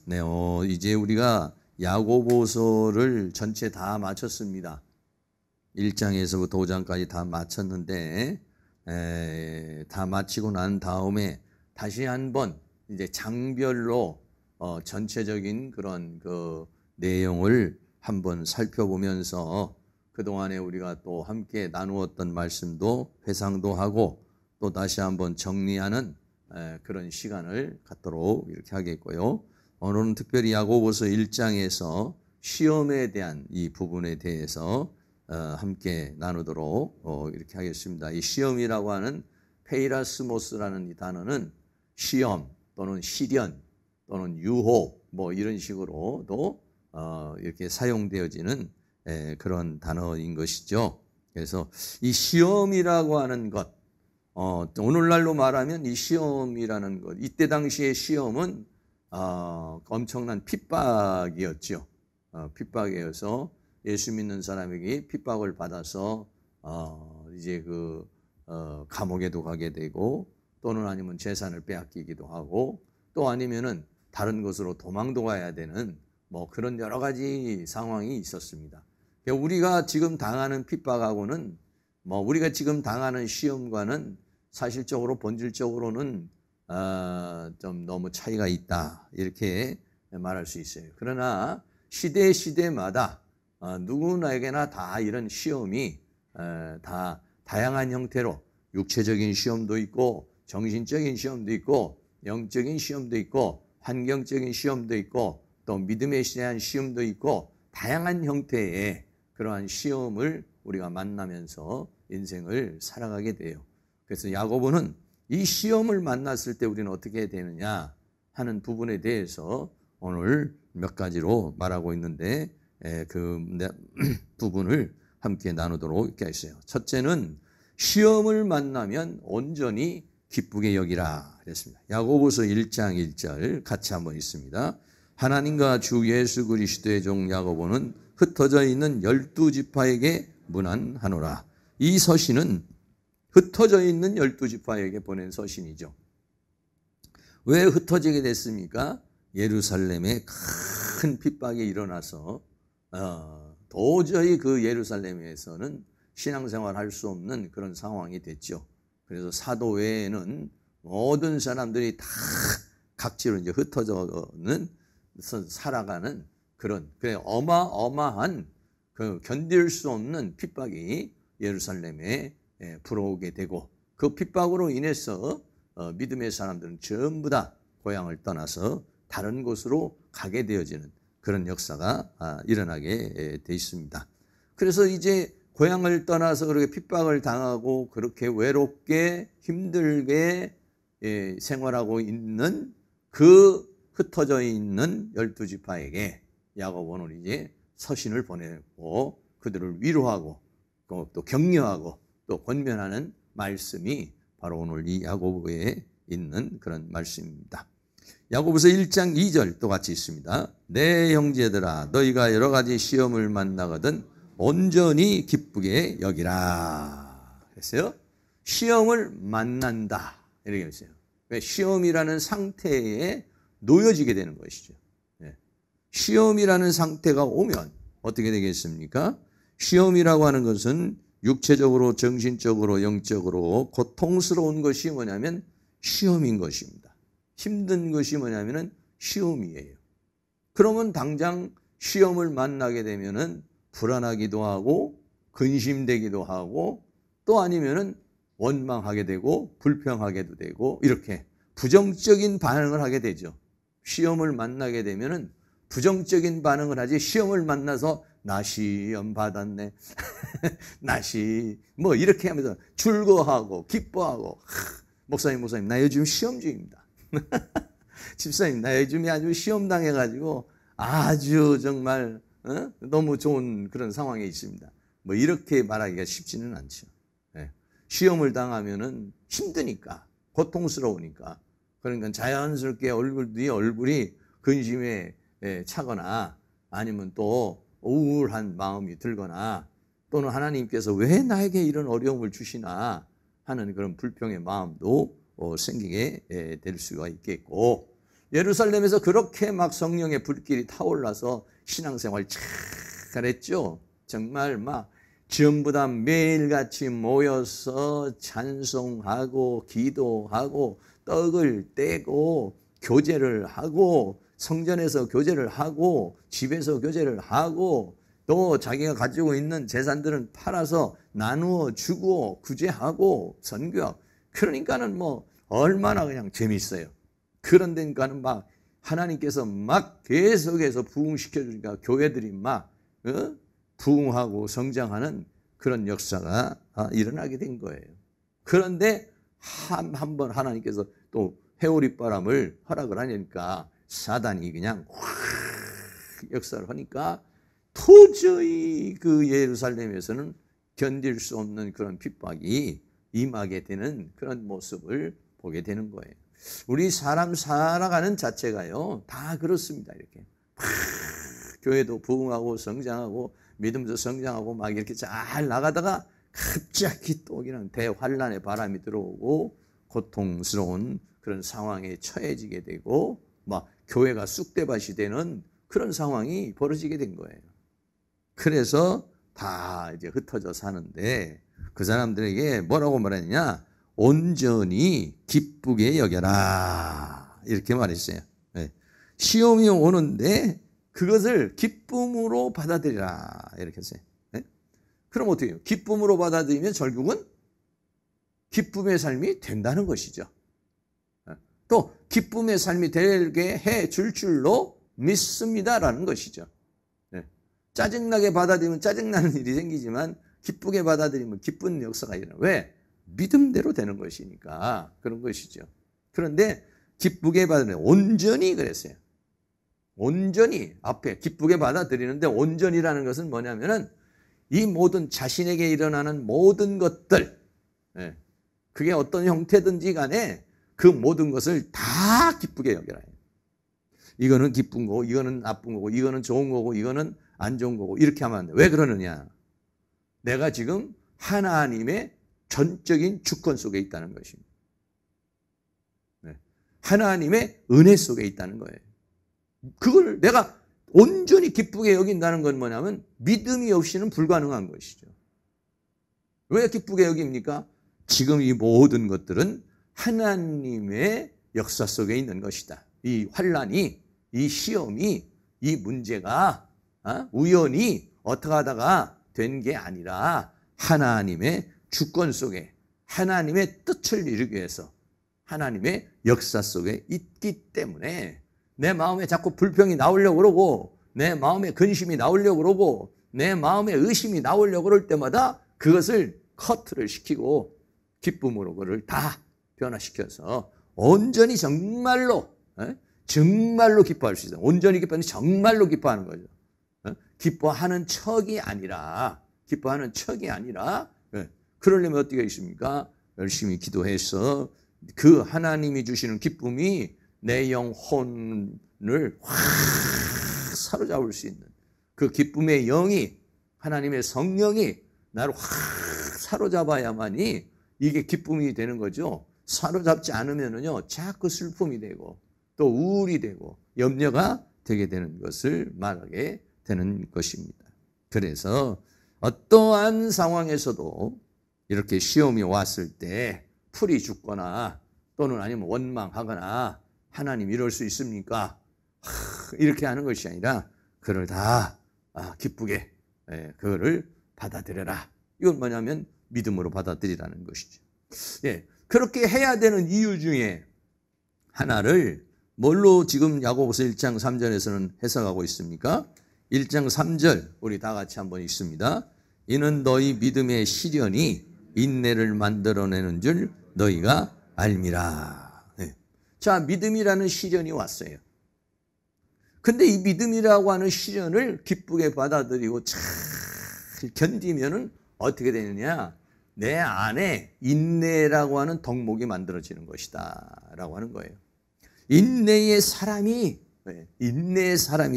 네, 이제 우리가 야고보서를 전체 다 마쳤습니다. 1장에서부터 5장까지 다 마쳤는데, 다 마치고 난 다음에 다시 한번 이제 장별로 전체적인 그런 그 내용을 한번 살펴보면서 그동안에 우리가 또 함께 나누었던 말씀도 회상도 하고 또 다시 한번 정리하는 그런 시간을 갖도록 이렇게 하겠고요. 오늘은 특별히 야고보서 1장에서 시험에 대한 이 부분에 대해서 함께 나누도록 이렇게 하겠습니다. 이 시험이라고 하는 페이라스모스라는 이 단어는 시험 또는 시련 또는 유혹 뭐 이런 식으로도 이렇게 사용되어지는 그런 단어인 것이죠. 그래서 이 시험이라고 하는 것, 오늘날로 말하면 이 시험이라는 것, 이때 당시의 시험은 엄청난 핍박이었죠. 핍박이어서 예수 믿는 사람에게 핍박을 받아서 이제 감옥에도 가게 되고 또는 아니면 재산을 빼앗기기도 하고 또 아니면은 다른 곳으로 도망도 가야 되는 뭐 그런 여러 가지 상황이 있었습니다. 우리가 지금 당하는 핍박하고는 뭐 우리가 지금 당하는 시험과는 사실적으로 본질적으로는 좀 너무 차이가 있다 이렇게 말할 수 있어요. 그러나 시대마다 누구나에게나 다 이런 시험이 다 다양한 형태로 육체적인 시험도 있고 정신적인 시험도 있고 영적인 시험도 있고 환경적인 시험도 있고 또 믿음에 대한 시험도 있고 다양한 형태의 그러한 시험을 우리가 만나면서 인생을 살아가게 돼요. 그래서 야고보는 이 시험을 만났을 때 우리는 어떻게 해야 되느냐 하는 부분에 대해서 오늘 몇 가지로 말하고 있는데 그 부분을 함께 나누도록 이렇게 했어요. 첫째는 시험을 만나면 온전히 기쁘게 여기라 그랬습니다. 야고보서 1장 1절 같이 한번 읽습니다. 하나님과 주 예수 그리스도의 종 야고보는 흩어져 있는 12지파에게 문안하노라. 이 서신은 흩어져 있는 12지파에게 보낸 서신이죠. 왜 흩어지게 됐습니까? 예루살렘에 큰 핍박이 일어나서 도저히 그 예루살렘에서는 신앙생활 할 수 없는 그런 상황이 됐죠. 그래서 사도 외에는 모든 사람들이 다 각지로 이제 흩어져는 살아가는 그런 어마어마한 그 견딜 수 없는 핍박이 예루살렘에 불어오게 되고 그 핍박으로 인해서 믿음의 사람들은 전부 다 고향을 떠나서 다른 곳으로 가게 되어지는 그런 역사가 일어나게 돼 있습니다. 그래서 이제 고향을 떠나서 그렇게 핍박을 당하고 그렇게 외롭게 힘들게 생활하고 있는 그 흩어져 있는 12지파에게 야고보는 이제 서신을 보내고 그들을 위로하고 또 격려하고 또 권면하는 말씀이 바로 오늘 이 야고보에 있는 그런 말씀입니다. 야고보서 1장 2절 또 같이 있습니다. 내 형제들아 너희가 여러 가지 시험을 만나거든 온전히 기쁘게 여기라 그랬어요. 시험을 만난다 이렇게 했어요. 시험이라는 상태에 놓여지게 되는 것이죠. 시험이라는 상태가 오면 어떻게 되겠습니까? 시험이라고 하는 것은 육체적으로 정신적으로 영적으로 고통스러운 것이 뭐냐면 시험인 것입니다. 힘든 것이 뭐냐면은 시험이에요. 그러면 당장 시험을 만나게 되면은 불안하기도 하고 근심되기도 하고 또 아니면은 원망하게 되고 불평하게도 되고 이렇게 부정적인 반응을 하게 되죠. 시험을 만나게 되면은 부정적인 반응을 하지 시험을 만나서 나 시험 받았네. 나 뭐 이렇게 하면서 즐거워하고 기뻐하고 목사님 나 요즘 시험 중입니다. 집사님 나 요즘에 아주 시험 당해가지고 아주 정말 너무 좋은 그런 상황에 있습니다. 뭐 이렇게 말하기가 쉽지는 않죠. 시험을 당하면은 힘드니까 고통스러우니까 그러니까 자연스럽게 네 얼굴이 근심에 차거나 아니면 또 우울한 마음이 들거나 또는 하나님께서 왜 나에게 이런 어려움을 주시나 하는 그런 불평의 마음도 생기게 될 수가 있겠고 예루살렘에서 그렇게 막 성령의 불길이 타올라서 신앙생활 잘했죠. 정말 막 전부 다 매일같이 모여서 찬송하고 기도하고 떡을 떼고 교제를 하고 성전에서 교제를 하고 집에서 교제를 하고 또 자기가 가지고 있는 재산들은 팔아서 나누어 주고 구제하고 선교하고 그러니까는 뭐 얼마나 그냥 재밌어요. 그런데니까는 막 하나님께서 막 계속해서 부흥시켜 주니까 교회들이 막 부흥하고 성장하는 그런 역사가 일어나게 된 거예요. 그런데 한 번 하나님께서 또 회오리 바람을 허락을 하니까 사단이 그냥 확 역사를 하니까 도저히 그 예루살렘에서는 견딜 수 없는 그런 핍박이 임하게 되는 그런 모습을 보게 되는 거예요. 우리 사람 살아가는 자체가요 다 그렇습니다. 이렇게 교회도 부흥하고 성장하고 믿음도 성장하고 막 이렇게 잘 나가다가 갑자기 또 그냥 대환란의 바람이 들어오고 고통스러운 그런 상황에 처해지게 되고 막 교회가 쑥대밭이 되는 그런 상황이 벌어지게 된 거예요. 그래서 다 이제 흩어져 사는데 그 사람들에게 뭐라고 말했냐? 온전히 기쁘게 여겨라 이렇게 말했어요. 네. 시험이 오는데 그것을 기쁨으로 받아들이라 이렇게 했어요. 네? 그럼 어떻게 해요? 기쁨으로 받아들이면 결국은 기쁨의 삶이 된다는 것이죠. 또 기쁨의 삶이 되게 해 줄 줄로 믿습니다라는 것이죠. 짜증나게 받아들이면 짜증나는 일이 생기지만 기쁘게 받아들이면 기쁜 역사가 일어나요. 왜? 믿음대로 되는 것이니까 그런 것이죠. 그런데 기쁘게 받아들이면 온전히 그랬어요. 온전히 앞에 기쁘게 받아들이는데 온전이라는 것은 뭐냐면은 이 모든 자신에게 일어나는 모든 것들 그게 어떤 형태든지 간에 그 모든 것을 다 기쁘게 여겨라. 이거는 기쁜 거고 이거는 나쁜 거고 이거는 좋은 거고 이거는 안 좋은 거고 이렇게 하면 안 돼. 왜 그러느냐? 내가 지금 하나님의 전적인 주권 속에 있다는 것입니다. 하나님의 은혜 속에 있다는 거예요. 그걸 내가 온전히 기쁘게 여긴다는 건 뭐냐면 믿음이 없이는 불가능한 것이죠. 왜 기쁘게 여깁니까? 지금 이 모든 것들은 하나님의 역사 속에 있는 것이다. 이 환난이, 이 시험이, 이 문제가 우연히 어떻게 하다가 된 게 아니라 하나님의 주권 속에 하나님의 뜻을 이루기 위해서 하나님의 역사 속에 있기 때문에 내 마음에 자꾸 불평이 나오려고 그러고 내 마음에 근심이 나오려고 그러고 내 마음에 의심이 나오려고 그럴 때마다 그것을 커트를 시키고 기쁨으로 그를 다 변화시켜서 온전히 정말로 기뻐할 수 있어요. 온전히 기뻐하는 정말로 기뻐하는 거죠. 기뻐하는 척이 아니라 그러려면 어떻게 있습니까? 열심히 기도해서 그 하나님이 주시는 기쁨이 내 영혼을 확 사로잡을 수 있는 그 기쁨의 영이 하나님의 성령이 나를 확 사로잡아야만이 이게 기쁨이 되는 거죠. 사로잡지 않으면은요 자꾸 슬픔이 되고 또 우울이 되고 염려가 되게 되는 것을 말하게 되는 것입니다. 그래서 어떠한 상황에서도 이렇게 시험이 왔을 때 풀이 죽거나 또는 아니면 원망하거나 하나님 이럴 수 있습니까? 이렇게 하는 것이 아니라 그를 다 기쁘게 그거를 받아들여라. 이건 뭐냐면 믿음으로 받아들이라는 것이죠. 그렇게 해야 되는 이유 중에 하나를 뭘로 지금 야고보서 1장 3절에서는 해석하고 있습니까? 1장 3절 우리 다 같이 한번 읽습니다. 이는 너희 믿음의 시련이 인내를 만들어내는 줄 너희가 알미라. 자, 믿음이라는 시련이 왔어요. 근데 이 믿음이라고 하는 시련을 기쁘게 받아들이고 잘 견디면은 어떻게 되느냐? 내 안에 인내라고 하는 덕목이 만들어지는 것이다 라고 하는 거예요. 인내의 사람이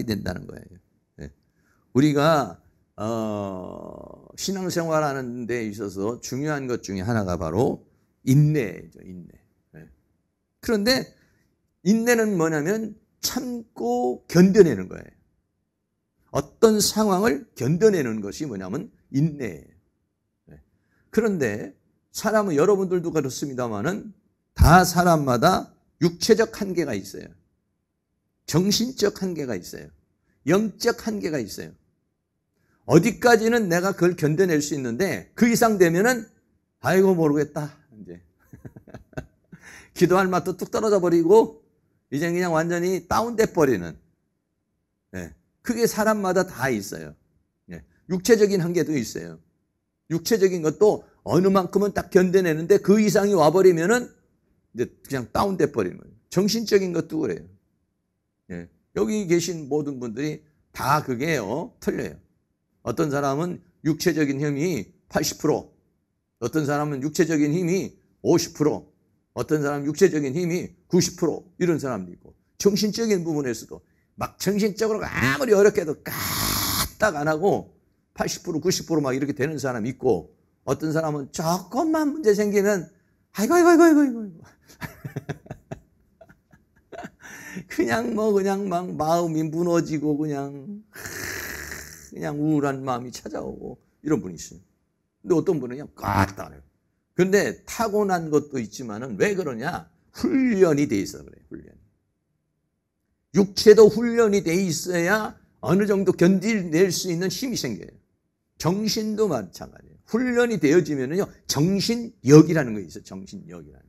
된다는 거예요. 우리가 신앙생활하는 데 있어서 중요한 것 중에 하나가 바로 인내죠. 인내. 그런데 인내는 뭐냐면 참고 견뎌내는 거예요. 어떤 상황을 견뎌내는 것이 뭐냐면 인내예요. 그런데 사람은 여러분들도 그렇습니다만은 다 사람마다 육체적 한계가 있어요. 정신적 한계가 있어요. 영적 한계가 있어요. 어디까지는 내가 그걸 견뎌낼 수 있는데 그 이상 되면은 아이고 모르겠다. 이제 기도할 맛도 뚝 떨어져 버리고 이제 그냥 완전히 다운돼 버리는. 그게 사람마다 다 있어요. 육체적인 한계도 있어요. 육체적인 것도 어느 만큼은 딱 견뎌내는데 그 이상이 와버리면은 이제 그냥 다운돼 버리는 거예요. 정신적인 것도 그래요. 여기 계신 모든 분들이 다 그게요, 틀려요. 어떤 사람은 육체적인 힘이 80%, 어떤 사람은 육체적인 힘이 50%, 어떤 사람은 육체적인 힘이 90% 이런 사람도 있고, 정신적인 부분에서도 막 정신적으로 아무리 어렵게 해도 까딱 안 하고 80%, 90% 막 이렇게 되는 사람이 있고, 어떤 사람은 조금만 문제 생기면 아이고 그냥 막 마음이 무너지고 그냥 우울한 마음이 찾아오고 이런 분이 있어요. 근데 어떤 분은 그냥 까딱 안 해요. 근데 타고난 것도 있지만은 왜 그러냐? 훈련이 돼 있어 그래요. 훈련. 육체도 훈련이 돼 있어야 어느 정도 견딜 수 있는 힘이 생겨요. 정신도 마찬가지예요. 훈련이 되어지면은요, 정신력이라는 거 있어요. 정신력이라는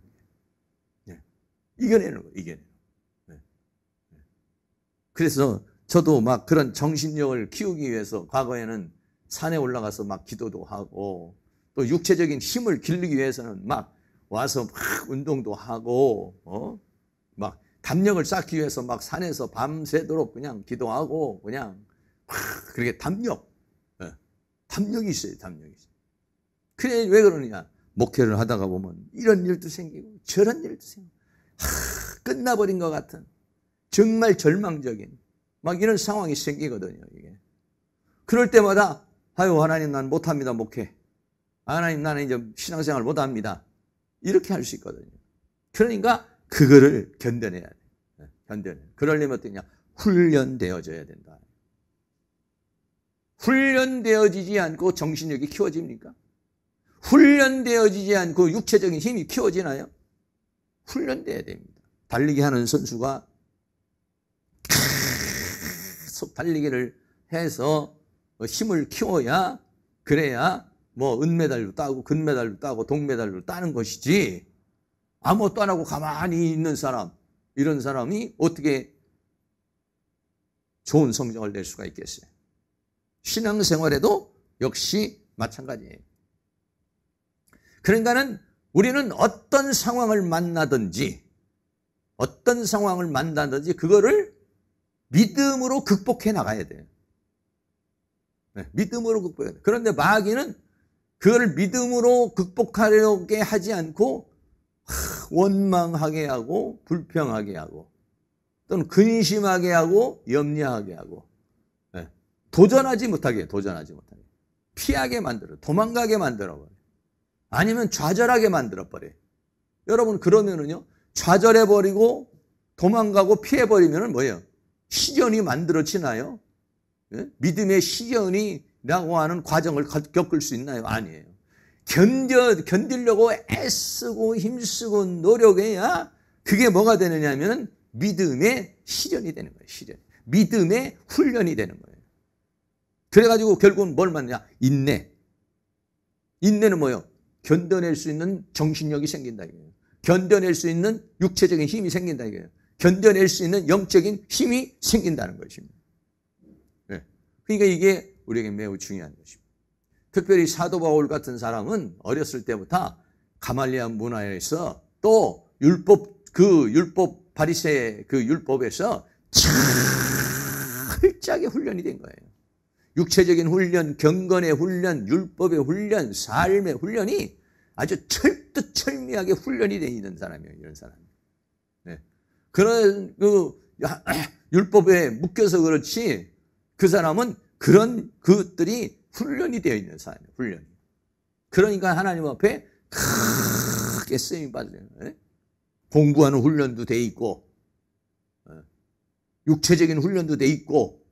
게. 이겨내는 거예요. 이겨내는 거예요. 그래서 저도 막 그런 정신력을 키우기 위해서 과거에는 산에 올라가서 막 기도도 하고, 또 육체적인 힘을 기르기 위해서는 막 와서 막 운동도 하고, 막 담력을 쌓기 위해서 막 산에서 밤새도록 그냥 기도하고, 그냥 막 그렇게 담력이 있어요. 담력이 있어요. 그래, 왜 그러느냐? 목회를 하다가 보면 이런 일도 생기고 저런 일도 생기고, 끝나버린 것 같은 정말 절망적인 막 이런 상황이 생기거든요. 이게. 그럴 때마다 아유, 하나님 난 못합니다. 목회. 하나님 나는 이제 신앙생활 못합니다. 이렇게 할 수 있거든요. 그러니까 그거를 견뎌내야 돼요. 견뎌내. 그러려면 어떠냐? 훈련되어져야 된다. 훈련되어지지 않고 정신력이 키워집니까? 훈련되어지지 않고 육체적인 힘이 키워지나요? 훈련돼야 됩니다. 달리기 하는 선수가 계속 달리기를 해서 힘을 키워야, 그래야 뭐 은메달도 따고 금메달도 따고 동메달도 따는 것이지, 아무것도 안 하고 가만히 있는 사람, 이런 사람이 어떻게 좋은 성적을 낼 수가 있겠어요? 신앙생활에도 역시 마찬가지예요. 그러니까는 우리는 어떤 상황을 만나든지 그거를 믿음으로 극복해 나가야 돼요. 믿음으로 극복해야 돼요. 그런데 마귀는 그걸 믿음으로 극복하려게 하지 않고 원망하게 하고 불평하게 하고 또는 근심하게 하고 염려하게 하고 도전하지 못하게 피하게 만들어, 도망가게 만들어버려요. 아니면 좌절하게 만들어버려요. 여러분, 그러면은요, 좌절해버리고 도망가고 피해버리면은 뭐예요? 시련이 만들어지나요? 믿음의 시련이라고 하는 과정을 겪을 수 있나요? 아니에요. 견디려고 애쓰고 힘쓰고 노력해야 그게 뭐가 되느냐 하면은 믿음의 시련이 되는 거예요. 시련. 믿음의 훈련이 되는 거예요. 그래가지고 결국은 뭘 만드냐? 인내. 인내는 뭐예요? 견뎌낼 수 있는 정신력이 생긴다 이거예요. 견뎌낼 수 있는 육체적인 힘이 생긴다 이거예요. 견뎌낼 수 있는 영적인 힘이 생긴다는 것입니다. 그러니까 이게 우리에게 매우 중요한 것입니다. 특별히 사도 바울 같은 사람은 어렸을 때부터 가말리아 문화에서 또 율법 바리새 그 율법에서 철저하게 훈련이 된 거예요. 육체적인 훈련, 경건의 훈련, 율법의 훈련, 삶의 훈련이 아주 철두철미하게 훈련이 되어 있는 사람이에요. 이런 사람. 그런 율법에 묶여서 그렇지, 그 사람은 그런 것들이 훈련이 되어 있는 사람이에요. 훈련이. 그러니까 하나님 앞에 크게 쓰임 받아요. 공부하는 훈련도 돼 있고, 육체적인 훈련도 돼 있고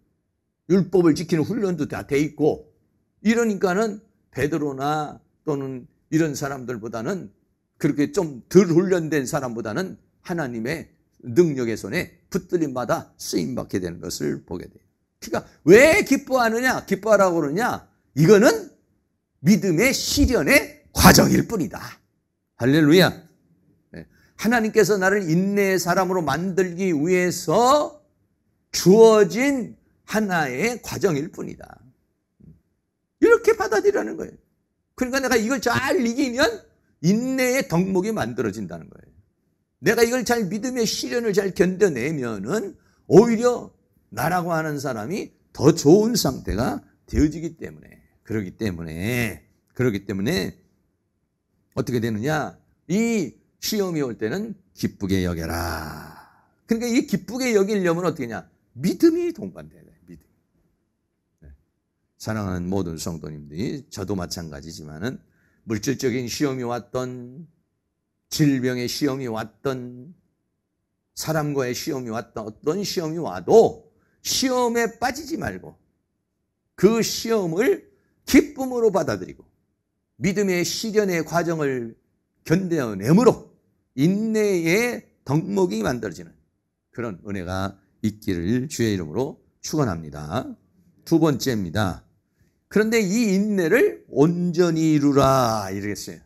율법을 지키는 훈련도 다 돼 있고 이러니까는 베드로나 또는 이런 사람들보다는 그렇게 좀 덜 훈련된 사람보다는 하나님의 능력의 손에 붙들림마다 쓰임받게 되는 것을 보게 돼요. 그러니까 왜 기뻐하느냐? 기뻐하라고 그러냐? 이거는 믿음의 시련의 과정일 뿐이다. 할렐루야. 하나님께서 나를 인내의 사람으로 만들기 위해서 주어진 하나의 과정일 뿐이다. 이렇게 받아들이라는 거예요. 그러니까 내가 이걸 잘 이기면 인내의 덕목이 만들어진다는 거예요. 내가 이걸 잘 믿음의 시련을 잘 견뎌내면은 오히려 나라고 하는 사람이 더 좋은 상태가 되어지기 때문에 그러기 때문에 어떻게 되느냐? 이 시험이 올 때는 기쁘게 여겨라. 그러니까 이 기쁘게 여기려면 어떻게 하냐? 믿음이 동반돼야 돼요. 믿음. 사랑하는 모든 성도님들이 저도 마찬가지지만은 물질적인 시험이 왔던 질병의 시험이 왔던 사람과의 시험이 왔던 어떤 시험이 와도 시험에 빠지지 말고 그 시험을 기쁨으로 받아들이고 믿음의 시련의 과정을 견뎌내므로 인내의 덕목이 만들어지는 그런 은혜가 있기를 주의 이름으로 축원합니다. 두 번째입니다. 그런데 이 인내를 온전히 이루라 이랬어요.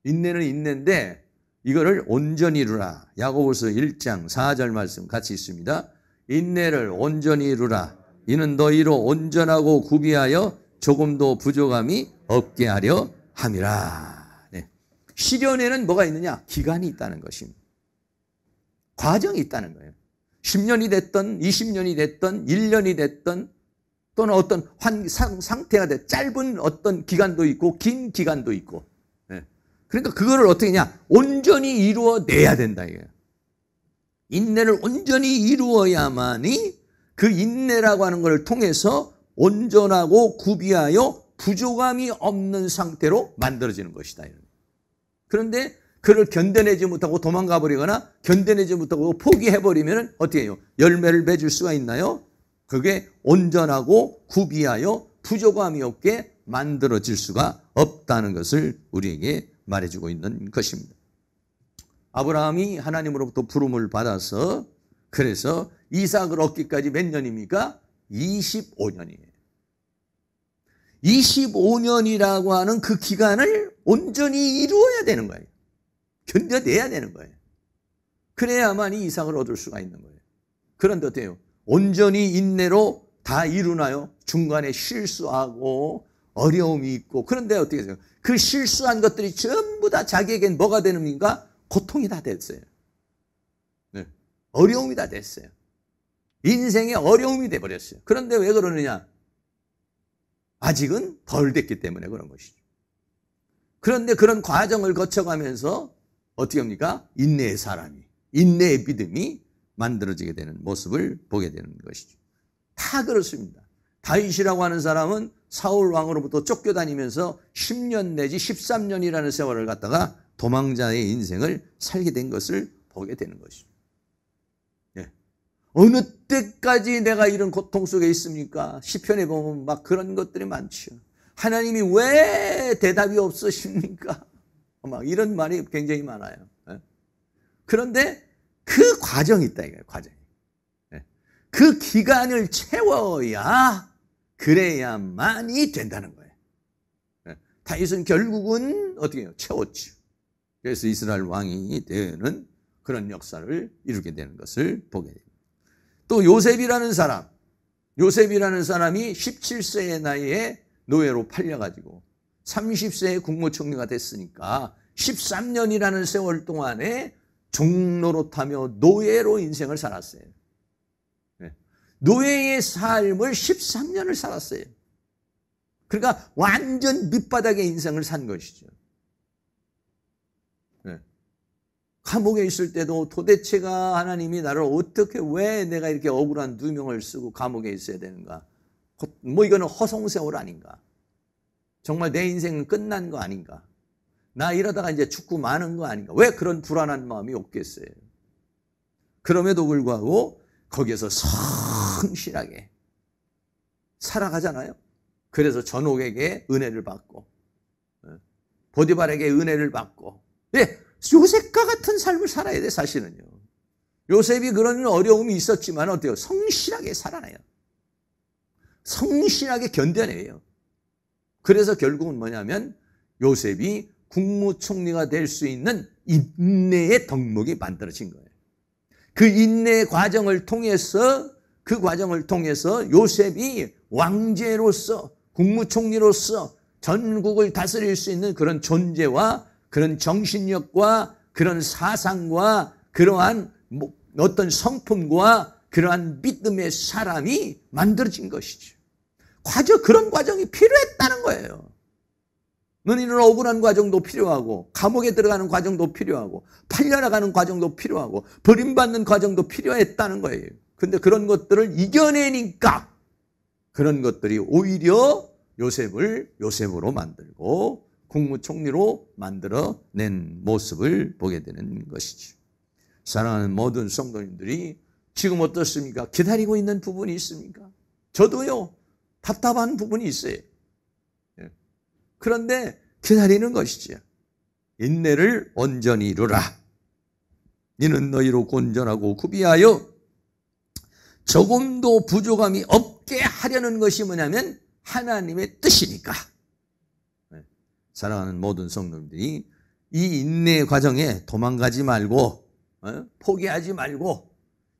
인내는 인내인데 이거를 온전히 이루라. 야고보서 1장 4절 말씀 같이 있습니다. 인내를 온전히 이루라. 이는 너희로 온전하고 구비하여 조금도 부족함이 없게 하려 함이라. 네. 시련에는 뭐가 있느냐? 기간이 있다는 것입니다. 과정이 있다는 거예요. 10년이 됐던 20년이 됐던 1년이 됐던 또는 어떤 상태가 돼 짧은 어떤 기간도 있고 긴 기간도 있고 그러니까 그거를 어떻게 하냐? 온전히 이루어내야 된다 이거예요. 인내를 온전히 이루어야만이 그 인내라고 하는 것을 통해서 온전하고 구비하여 부족함이 없는 상태로 만들어지는 것이다. 그런데 그를 견뎌내지 못하고 도망가 버리거나 견뎌내지 못하고 포기해버리면 어떻게 해요? 열매를 맺을 수가 있나요? 그게 온전하고 구비하여 부족함이 없게 만들어질 수가 없다는 것을 우리에게 말해주고 있는 것입니다. 아브라함이 하나님으로부터 부름을 받아서 그래서 이삭을 얻기까지 몇 년입니까? 25년이에요. 25년이라고 하는 그 기간을 온전히 이루어야 되는 거예요. 견뎌내야 되는 거예요. 그래야만 이 이삭을 얻을 수가 있는 거예요. 그런데 어때요? 온전히 인내로 다 이루나요? 중간에 실수하고 어려움이 있고 그런데 어떻게 해요? 그 실수한 것들이 전부 다 자기에겐 뭐가 되는가? 고통이 다 됐어요. 네. 어려움이 다 됐어요. 인생의 어려움이 돼버렸어요. 그런데 왜 그러느냐? 아직은 덜 됐기 때문에 그런 것이죠. 그런데 그런 과정을 거쳐가면서 어떻게 합니까? 인내의 사람이, 인내의 믿음이 만들어지게 되는 모습을 보게 되는 것이죠. 다 그렇습니다. 다윗이라고 하는 사람은 사울 왕으로부터 쫓겨다니면서 10년 내지 13년이라는 세월을 갖다가 도망자의 인생을 살게 된 것을 보게 되는 것이죠. 예. 어느 때까지 내가 이런 고통 속에 있습니까? 시편에 보면 막 그런 것들이 많죠. 하나님이 왜 대답이 없으십니까? 막 이런 말이 굉장히 많아요. 예. 그런데 그 과정이 있다 이거예요. 과정이. 예. 그 기간을 채워야 그래야만이 된다는 거예요. 예. 다윗은 결국은 어떻게 해요? 채웠죠. 그래서 이스라엘 왕이 되는 그런 역사를 이루게 되는 것을 보게 됩니다. 또 요셉이라는 사람이 17세의 나이에 노예로 팔려가지고 30세에 국무총리가 됐으니까 13년이라는 세월 동안에 종노릇하며 노예로 인생을 살았어요. 노예의 삶을 13년을 살았어요. 그러니까 완전 밑바닥의 인생을 산 것이죠. 감옥에 있을 때도 도대체가 하나님이 나를 어떻게 왜 내가 이렇게 억울한 누명을 쓰고 감옥에 있어야 되는가? 뭐 이거는 허송세월 아닌가? 정말 내 인생은 끝난 거 아닌가? 나 이러다가 이제 죽고 마는 거 아닌가? 왜 그런 불안한 마음이 없겠어요? 그럼에도 불구하고 거기에서 성실하게 살아가잖아요. 그래서 전옥에게 은혜를 받고 보디발에게 은혜를 받고 요셉과 같은 삶을 살아야 돼. 사실은요. 요셉이 그런 어려움이 있었지만 어때요? 성실하게 살아나요. 성실하게 견뎌내요. 그래서 결국은 뭐냐면 요셉이 국무총리가 될 수 있는 인내의 덕목이 만들어진 거예요. 그 인내의 과정을 통해서 요셉이 왕제로서 국무총리로서 전국을 다스릴 수 있는 그런 존재와 그런 정신력과 그런 사상과 그러한 어떤 성품과 그러한 믿음의 사람이 만들어진 것이죠. 그런 과정이 필요했다는 거예요. 너희는 억울한 과정도 필요하고 감옥에 들어가는 과정도 필요하고 팔려나가는 과정도 필요하고 버림받는 과정도 필요했다는 거예요. 근데 그런 것들을 이겨내니까 그런 것들이 오히려 요셉을 요셉으로 만들고 국무총리로 만들어낸 모습을 보게 되는 것이죠. 사랑하는 모든 성도님들이 지금 어떻습니까? 기다리고 있는 부분이 있습니까? 저도요. 답답한 부분이 있어요. 그런데 기다리는 것이죠. 인내를 온전히 이루라. 이는 너희로 온전하고 구비하여 조금도 부족함이 없게 하려는 것이 뭐냐면 하나님의 뜻이니까. 사랑하는 모든 성도님들이 이 인내의 과정에 도망가지 말고 포기하지 말고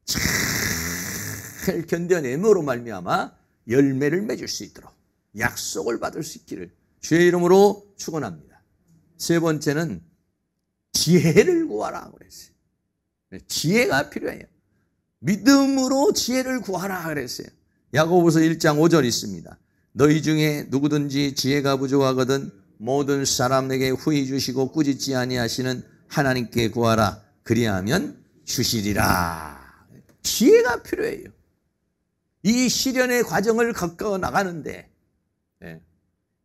잘 견뎌내므로 말미암아 열매를 맺을 수 있도록 약속을 받을 수 있기를 주의 이름으로 축원합니다. 세 번째는 지혜를 구하라 그랬어요. 지혜가 필요해요. 믿음으로 지혜를 구하라 그랬어요. 야고보서 1장 5절 있습니다. 너희 중에 누구든지 지혜가 부족하거든 모든 사람에게 후히 주시고 꾸짖지 아니하시는 하나님께 구하라. 그리하면 주시리라. 지혜가 필요해요. 이 시련의 과정을 겪어 나가는데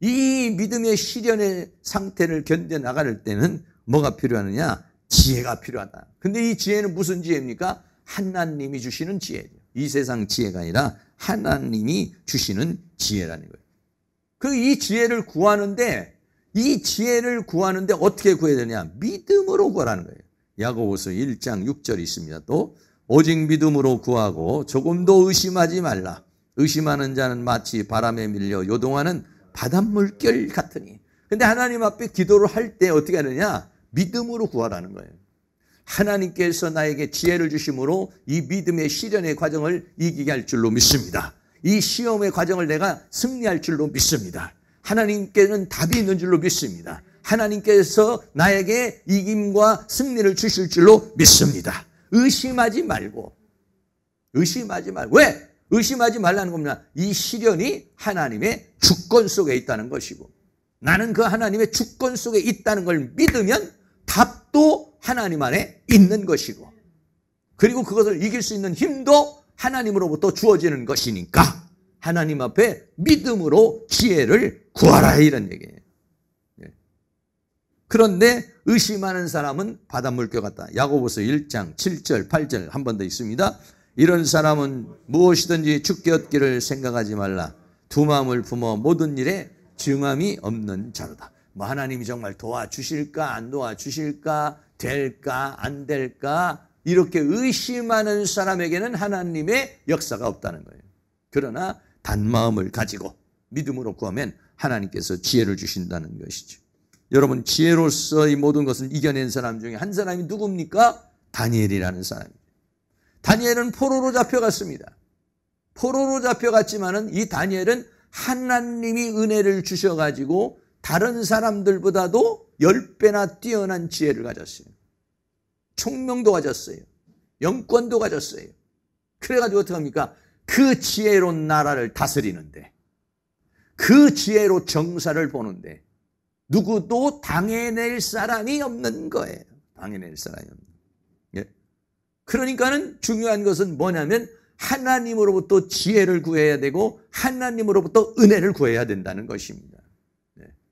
이 믿음의 시련의 상태를 견뎌 나갈 때는 뭐가 필요하느냐? 지혜가 필요하다. 근데 이 지혜는 무슨 지혜입니까? 하나님이 주시는 지혜죠. 이 세상 지혜가 아니라 하나님이 주시는 지혜라는 거예요. 이 지혜를 구하는데 어떻게 구해야 되냐? 믿음으로 구하라는 거예요. 야고보서 1장 6절이 있습니다. 또 오직 믿음으로 구하고 조금도 의심하지 말라. 의심하는 자는 마치 바람에 밀려 요동하는 바닷물결 같으니. 근데 하나님 앞에 기도를 할 때 어떻게 하느냐? 믿음으로 구하라는 거예요. 하나님께서 나에게 지혜를 주심으로 이 믿음의 시련의 과정을 이기게 할 줄로 믿습니다. 이 시험의 과정을 내가 승리할 줄로 믿습니다. 하나님께는 답이 있는 줄로 믿습니다. 하나님께서 나에게 이김과 승리를 주실 줄로 믿습니다. 의심하지 말고. 왜? 의심하지 말라는 겁니다. 이 시련이 하나님의 주권 속에 있다는 것이고 나는 그 하나님의 주권 속에 있다는 걸 믿으면 답도 하나님 안에 있는 것이고 그리고 그것을 이길 수 있는 힘도 하나님으로부터 주어지는 것이니까 하나님 앞에 믿음으로 지혜를 구하라 이런 얘기예요. 그런데 의심하는 사람은 바닷물결 같다. 야고보서 1장 7절 8절 한 번 더 있습니다. 이런 사람은 무엇이든지 주께 얻기를 생각하지 말라. 두 마음을 품어 모든 일에 증함이 없는 자로다. 하나님이 정말 도와주실까 안 도와주실까 될까 안 될까 이렇게 의심하는 사람에게는 하나님의 역사가 없다는 거예요. 그러나 단마음을 가지고 믿음으로 구하면 하나님께서 지혜를 주신다는 것이죠. 여러분 지혜로서 이 모든 것을 이겨낸 사람 중에 한 사람이 누굽니까? 다니엘이라는 사람입니다. 다니엘은 포로로 잡혀갔습니다. 포로로 잡혀갔지만은 이 다니엘은 하나님이 은혜를 주셔가지고 다른 사람들보다도 10배나 뛰어난 지혜를 가졌어요. 총명도 가졌어요. 영권도 가졌어요. 그래가지고 어떻게 합니까? 그 지혜로 나라를 다스리는데 그 지혜로 정사를 보는데 누구도 당해낼 사람이 없는 거예요. 당해낼 사람이 없는 거예요. 그러니까는 중요한 것은 뭐냐면 하나님으로부터 지혜를 구해야 되고 하나님으로부터 은혜를 구해야 된다는 것입니다.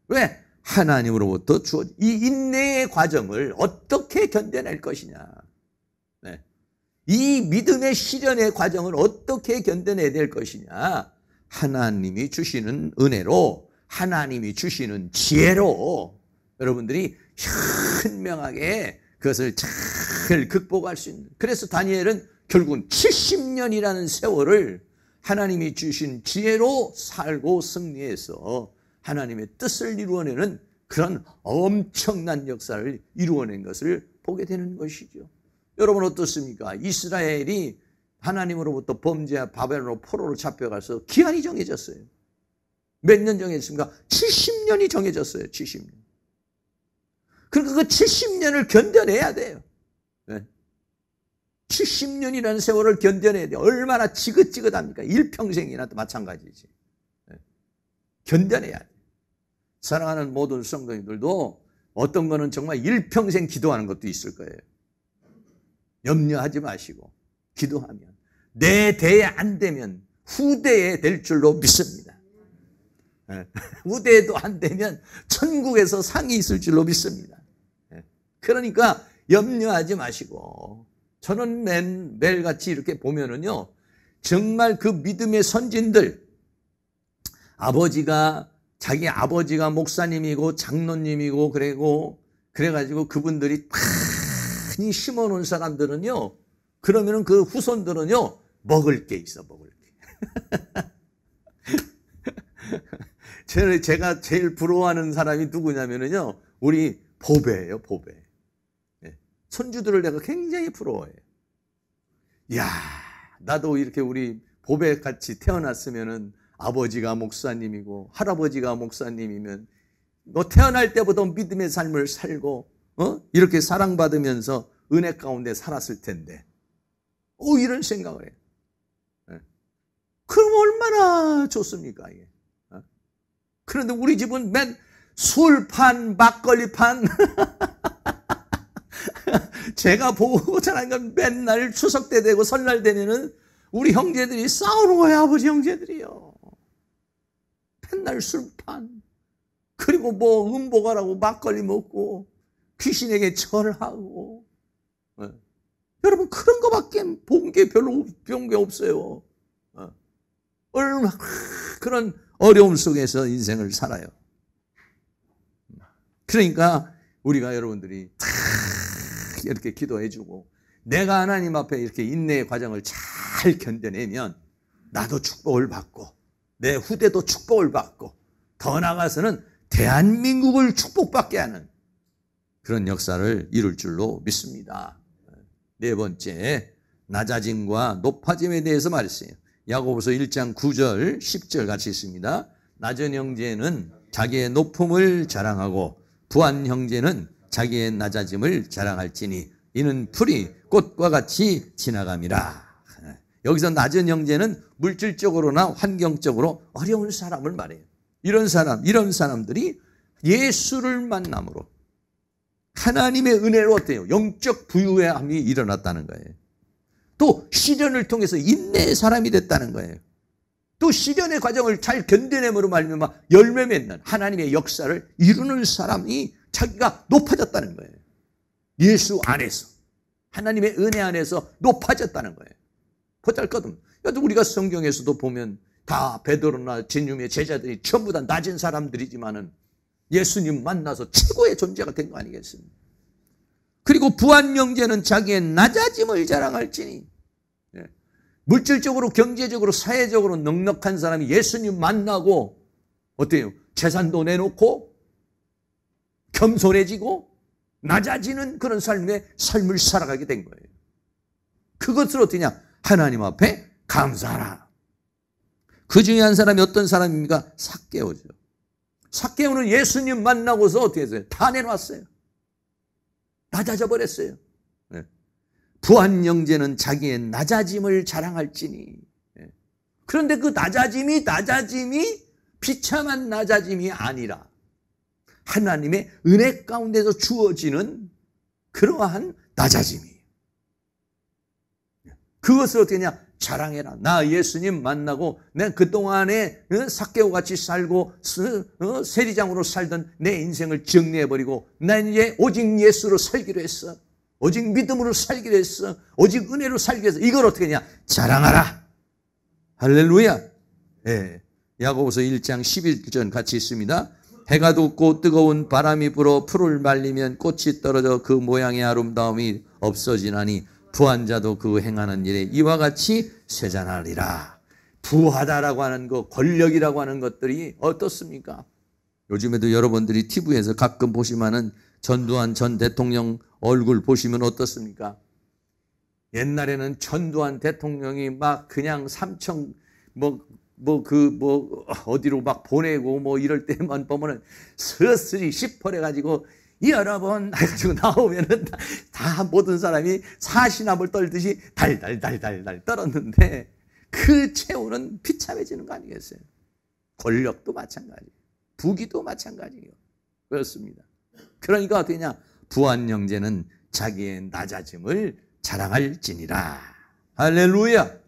왜? 하나님으로부터 주어진 이 인내의 과정을 어떻게 견뎌낼 것이냐. 이 믿음의 시련의 과정을 어떻게 견뎌내야 될 것이냐? 하나님이 주시는 은혜로, 하나님이 주시는 지혜로 여러분들이 현명하게 그것을 잘 극복할 수 있는. 그래서 다니엘은 결국은 70년이라는 세월을 하나님이 주신 지혜로 살고 승리해서 하나님의 뜻을 이루어내는 그런 엄청난 역사를 이루어낸 것을 보게 되는 것이죠. 여러분 어떻습니까? 이스라엘이 하나님으로부터 범죄한 바벨론으로 포로로 잡혀가서 기한이 정해졌어요. 몇 년 정해졌습니까? 70년이 정해졌어요. 70년. 그러니까 그 70년을 견뎌내야 돼요. 네. 70년이라는 세월을 견뎌내야 돼요. 얼마나 지긋지긋합니까? 일평생이나 마찬가지지. 네. 견뎌내야 돼요. 사랑하는 모든 성도님들도 어떤 거는 정말 일평생 기도하는 것도 있을 거예요. 염려하지 마시고 기도하면 내 대에 안 되면 후대에 될 줄로 믿습니다. 후대에도 안 되면 천국에서 상이 있을 줄로 믿습니다. 그러니까 염려하지 마시고, 저는 매일같이 이렇게 보면은요, 정말 그 믿음의 선진들, 자기 아버지가 목사님이고 장로님이고 그래가지고 그분들이 많이 심어놓은 사람들은요, 그러면은 그 후손들은요, 먹을 게 있어, 먹을 게. 제가 제일 부러워하는 사람이 누구냐면은요, 우리 보배예요, 보배. 손주들을 내가 굉장히 부러워해요. 이야, 나도 이렇게 우리 보배 같이 태어났으면은 아버지가 목사님이고 할아버지가 목사님이면 너 태어날 때부터 믿음의 삶을 살고 이렇게 사랑받으면서 은혜 가운데 살았을 텐데 이런 생각을 해요. 그럼 얼마나 좋습니까 이게? 그런데 우리 집은 맨 술판, 막걸리판 제가 보고 자란 건 맨날 추석 때 되고 설날 되면은 우리 형제들이 싸우는 거예요. 아버지 형제들이요. 맨날 술판. 그리고 뭐 음보가라고 막걸리 먹고 귀신에게 절하고. 여러분 그런 거밖에 본 게 별로 없어요. 얼마나 그런 어려움 속에서 인생을 살아요. 그러니까 우리가 여러분들이 이렇게 기도해주고 내가 하나님 앞에 이렇게 인내의 과정을 잘 견뎌내면 나도 축복을 받고 내 후대도 축복을 받고 더 나아가서는 대한민국을 축복받게 하는 그런 역사를 이룰 줄로 믿습니다. 네 번째, 낮아짐과 높아짐에 대해서 말했어요. 야고보서 1장 9절 10절 같이 있습니다. 낮은 형제는 자기의 높음을 자랑하고 부한 형제는 자기의 낮아짐을 자랑할지니 이는 풀이 꽃과 같이 지나감이라. 여기서 낮은 형제는 물질적으로나 환경적으로 어려운 사람을 말해요. 이런 사람들이 예수를 만남으로 하나님의 은혜로 어때요? 영적 부유함이 일어났다는 거예요. 또 시련을 통해서 인내의 사람이 됐다는 거예요. 또 시련의 과정을 잘 견뎌내므로 말미암아 열매 맺는 하나님의 역사를 이루는 사람이 자기가 높아졌다는 거예요. 예수 안에서 하나님의 은혜 안에서 높아졌다는 거예요. 보잘것없는. 우리가 성경에서도 보면 다 베드로나 진유의 제자들이 전부 다 낮은 사람들이지만은 예수님 만나서 최고의 존재가 된 거 아니겠습니까? 그리고 부한 형제는 자기의 낮아짐을 자랑할지니, 물질적으로 경제적으로 사회적으로 넉넉한 사람이 예수님 만나고 어때요? 재산도 내놓고 겸손해지고 낮아지는 그런 삶을 살아가게 된 거예요. 그것을 어떠냐? 하나님 앞에 감사하라. 그 중에 한 사람이 어떤 사람입니까? 삭개오죠. 삭개오는 예수님 만나고서 어떻게 했어요? 다 내놨어요. 낮아져 버렸어요. 부한 형제는 자기의 낮아짐을 자랑할지니. 그런데 그 낮아짐이 비참한 낮아짐이 아니라 하나님의 은혜 가운데서 주어지는 그러한 낮아짐이에요. 그것을 어떻게 하냐? 자랑해라. 나 예수님 만나고 내가 그동안에 삭개오 같이 살고 세리장으로 살던 내 인생을 정리해버리고 나 이제 오직 예수로 살기로 했어. 오직 믿음으로 살기로 했어. 오직 은혜로 살기로 했어. 이걸 어떻게 하냐? 자랑하라. 할렐루야. 예. 야고보서 1장 11절 같이 있습니다. 해가 돋고 뜨거운 바람이 불어 풀을 말리면 꽃이 떨어져 그 모양의 아름다움이 없어지나니 부한 자도 그 행하는 일에 이와 같이 쇠잔하리라. 부하다라고 하는 것, 권력이라고 하는 것들이 어떻습니까? 요즘에도 여러분들이 TV에서 가끔 보시면은 전두환 전 대통령 얼굴 보시면 어떻습니까? 옛날에는 전두환 대통령이 막 그냥 삼청 어디로 막 보내고 뭐 이럴 때만 보면은 서슬이 시퍼래가지고 여러분 해가지고 나오면은 다 모든 사람이 사시나물 떨듯이 달달달달달 떨었는데 그 최후는 비참해지는 거 아니겠어요? 권력도 마찬가지, 부귀도 마찬가지요. 그렇습니다. 그러니까 어떻게 하냐? 부한 형제는 자기의 낮아짐을 자랑할지니라. 할렐루야.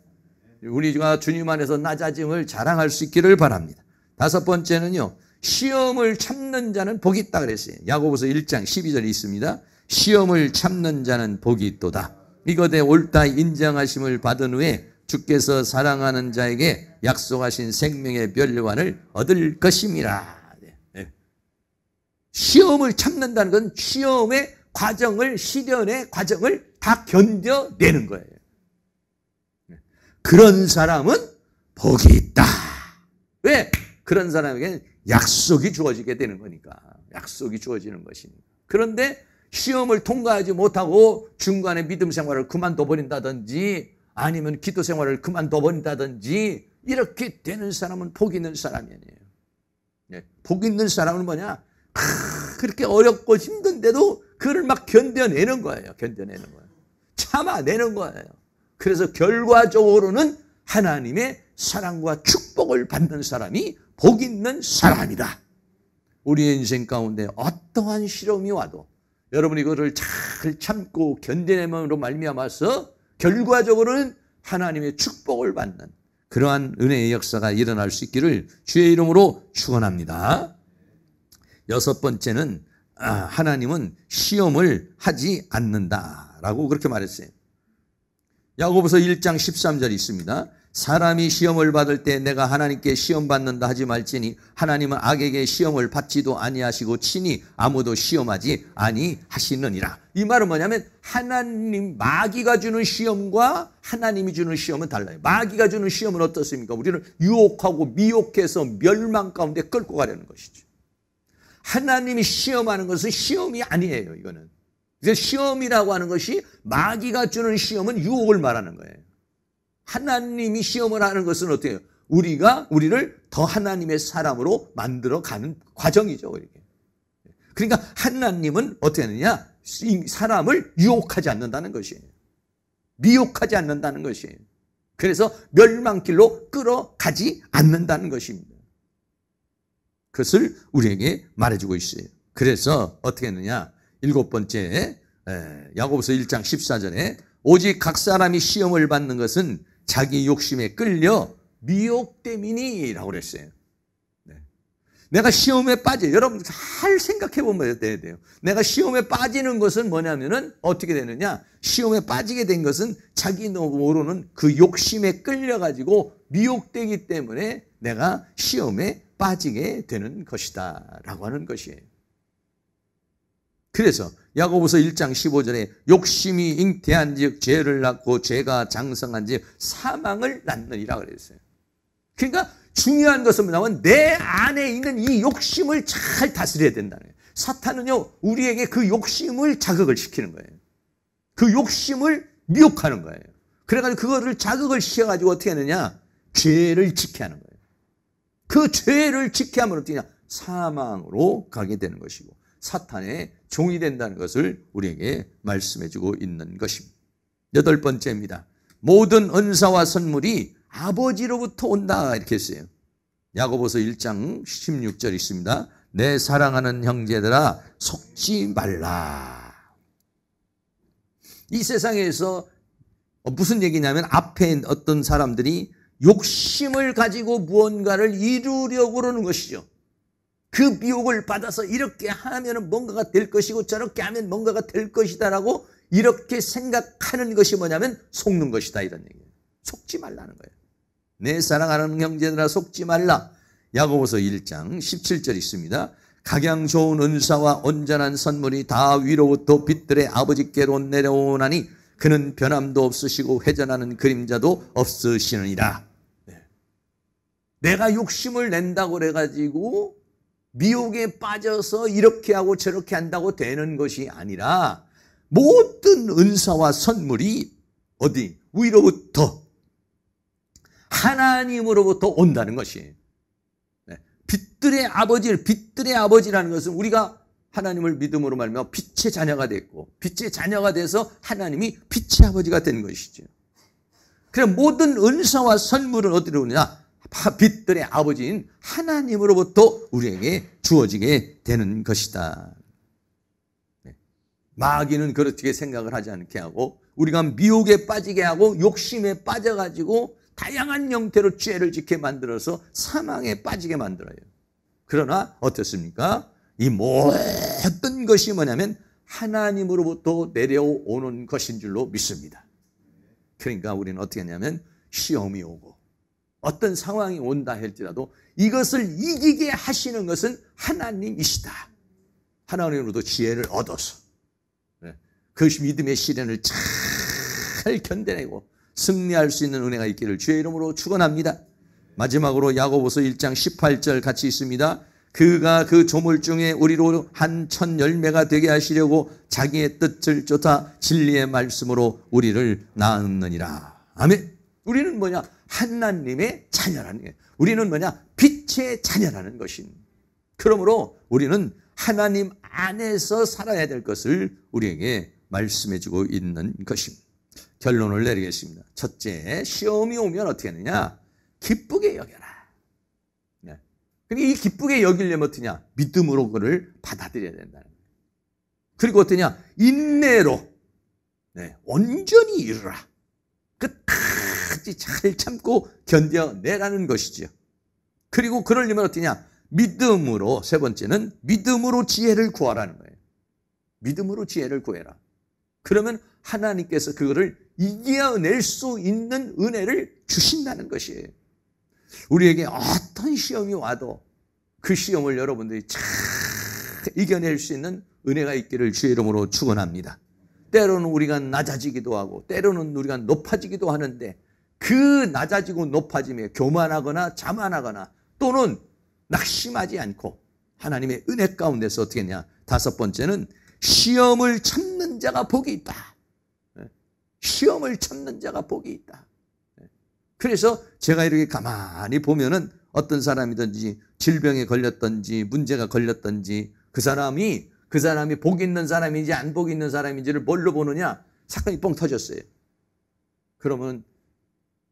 우리가 주님 안에서 낮아짐을 자랑할 수 있기를 바랍니다. 다섯 번째는요, 시험을 참는 자는 복이 있다 그랬어요. 야고보서 1장 12절에 있습니다. 시험을 참는 자는 복이 있도다. 이것에 옳다 인정하심을 받은 후에 주께서 사랑하는 자에게 약속하신 생명의 면류관을 얻을 것임이라. 시험을 참는다는 건 시험의 과정을, 시련의 과정을 다 견뎌내는 거예요. 그런 사람은 복이 있다. 왜? 그런 사람에게는 약속이 주어지게 되는 거니까. 약속이 주어지는 것이니까. 그런데 시험을 통과하지 못하고 중간에 믿음 생활을 그만둬 버린다든지 아니면 기도 생활을 그만둬 버린다든지 이렇게 되는 사람은 복 있는 사람이 아니에요. 복 있는 사람은 뭐냐? 그렇게 어렵고 힘든데도 그를 막 견뎌내는 거예요. 견뎌내는 거예요. 참아내는 거예요. 그래서 결과적으로는 하나님의 사랑과 축복을 받는 사람이 복 있는 사람이다. 우리의 인생 가운데 어떠한 시험이 와도 여러분이 이거를 잘 참고 견뎌내므로 말미암아서 결과적으로는 하나님의 축복을 받는 그러한 은혜의 역사가 일어날 수 있기를 주의 이름으로 축원합니다. 여섯 번째는 하나님은 시험을 하지 않는다라고 그렇게 말했어요. 야고보서 1장 13절이 있습니다. 사람이 시험을 받을 때 내가 하나님께 시험 받는다 하지 말지니 하나님은 악에게 시험을 받지도 아니하시고 친히 아무도 시험하지 아니하시느니라. 이 말은 뭐냐면 하나님, 마귀가 주는 시험과 하나님이 주는 시험은 달라요. 마귀가 주는 시험은 어떻습니까? 우리를 유혹하고 미혹해서 멸망 가운데 끌고 가려는 것이죠. 하나님이 시험하는 것은 시험이 아니에요. 이거는. 그래서 시험이라고 하는 것이 마귀가 주는 시험은 유혹을 말하는 거예요. 하나님이 시험을 하는 것은 어떻게 해요? 우리를 더 하나님의 사람으로 만들어가는 과정이죠. 이렇게. 그러니까 하나님은 어떻게 하느냐? 사람을 유혹하지 않는다는 것이에요. 미혹하지 않는다는 것이에요. 그래서 멸망길로 끌어가지 않는다는 것입니다. 그것을 우리에게 말해주고 있어요. 그래서 어떻게 했느냐? 일곱 번째, 야고보서 1장 14절에 오직 각 사람이 시험을 받는 것은 자기 욕심에 끌려 미혹됨이니라고 그랬어요. 내가 시험에 빠져. 여러분 잘 생각해 보면 돼요. 내가 시험에 빠지는 것은 뭐냐면은 어떻게 되느냐? 시험에 빠지게 된 것은 자기 모르는 그 욕심에 끌려가지고 미혹되기 때문에 내가 시험에 빠지게 되는 것이다 라고 하는 것이에요. 그래서 야고보서 1장 15절에 욕심이 잉태한 즉 죄를 낳고 죄가 장성한 즉 사망을 낳느니라 그랬어요. 그러니까 중요한 것은 뭐냐면 내 안에 있는 이 욕심을 잘 다스려야 된다는 거예요. 사탄은요 우리에게 그 욕심을 자극을 시키는 거예요. 그 욕심을 미혹하는 거예요. 그래가지고 그거를 자극을 시켜가지고 어떻게 하느냐? 죄를 짓게 하는 거예요. 그 죄를 짓게 하면 어떻게 하냐? 사망으로 가게 되는 것이고 사탄의 종이 된다는 것을 우리에게 말씀해주고 있는 것입니다. 여덟 번째입니다. 모든 은사와 선물이 아버지로부터 온다 이렇게 했어요. 야고보서 1장 16절 있습니다. 내 사랑하는 형제들아 속지 말라. 이 세상에서 무슨 얘기냐면 앞에 어떤 사람들이 욕심을 가지고 무언가를 이루려고 그러는 것이죠. 그 미혹을 받아서 이렇게 하면 뭔가가 될 것이고 저렇게 하면 뭔가가 될 것이다라고 이렇게 생각하는 것이 뭐냐면 속는 것이다, 이런 얘기예요. 속지 말라는 거예요. 내 사랑하는 형제들아 속지 말라. 야고보서 1장 17절 있습니다. 각양 좋은 은사와 온전한 선물이 다 위로부터 빛들의 아버지께로 내려오나니 그는 변함도 없으시고 회전하는 그림자도 없으시느니라. 내가 욕심을 낸다고 그래가지고 미혹에 빠져서 이렇게 하고 저렇게 한다고 되는 것이 아니라 모든 은사와 선물이 어디? 위로부터 하나님으로부터 온다는 것이에요. 빛들의 아버지라는 것은 우리가 하나님을 믿음으로 말미암아 빛의 자녀가 됐고 빛의 자녀가 돼서 하나님이 빛의 아버지가 된 것이죠. 그래 모든 은사와 선물은 어디로 오느냐? 빛들의 아버지인 하나님으로부터 우리에게 주어지게 되는 것이다. 마귀는 그렇게 생각을 하지 않게 하고 우리가 미혹에 빠지게 하고 욕심에 빠져가지고 다양한 형태로 죄를 짓게 만들어서 사망에 빠지게 만들어요. 그러나 어떻습니까? 이 모든 것이 뭐냐면 하나님으로부터 내려오는 것인 줄로 믿습니다. 그러니까 우리는 어떻게 하냐면 시험이 오고 어떤 상황이 온다 할지라도 이것을 이기게 하시는 것은 하나님이시다. 하나님으로부터 지혜를 얻어서 그것이 믿음의 시련을 잘 견뎌내고 승리할 수 있는 은혜가 있기를 주의 이름으로 축원합니다. 마지막으로 야고보서 1장 18절 같이 있습니다. 그가 그 조물 중에 우리로 한 천 열매가 되게 하시려고 자기의 뜻을 쫓아 진리의 말씀으로 우리를 낳았느니라. 아멘. 우리는 뭐냐? 하나님의 자녀라는 거예요. 우리는 뭐냐? 빛의 자녀라는 것인. 그러므로 우리는 하나님 안에서 살아야 될 것을 우리에게 말씀해 주고 있는 것입니다. 결론을 내리겠습니다. 첫째, 시험이 오면 어떻게 하느냐? 기쁘게 여겨라. 그러니까 이 기쁘게 여기려면 어떠냐? 믿음으로 그를 받아들여야 된다는 거예요. 그리고 어떠냐? 인내로 온전히 이루라. 끝까지 잘 참고 견뎌내라는 것이죠. 그리고 그러려면 어떠냐? 믿음으로, 세 번째는 믿음으로 지혜를 구하라는 거예요. 믿음으로 지혜를 구해라. 그러면 하나님께서 그거를 이겨낼 수 있는 은혜를 주신다는 것이에요. 우리에게 어떤 시험이 와도 그 시험을 여러분들이 잘 이겨낼 수 있는 은혜가 있기를 주의 이름으로 축원합니다. 때로는 우리가 낮아지기도 하고 때로는 우리가 높아지기도 하는데 그 낮아지고 높아짐에 교만하거나 자만하거나 또는 낙심하지 않고 하나님의 은혜 가운데서 어떻게 했냐? 다섯 번째는 시험을 참는 자가 복이 있다. 시험을 참는 자가 복이 있다. 그래서 제가 이렇게 가만히 보면은 어떤 사람이든지 질병에 걸렸든지 문제가 걸렸든지 그 사람이 복 있는 사람인지 안 복 있는 사람인지를 뭘로 보느냐? 사건이 뻥 터졌어요. 그러면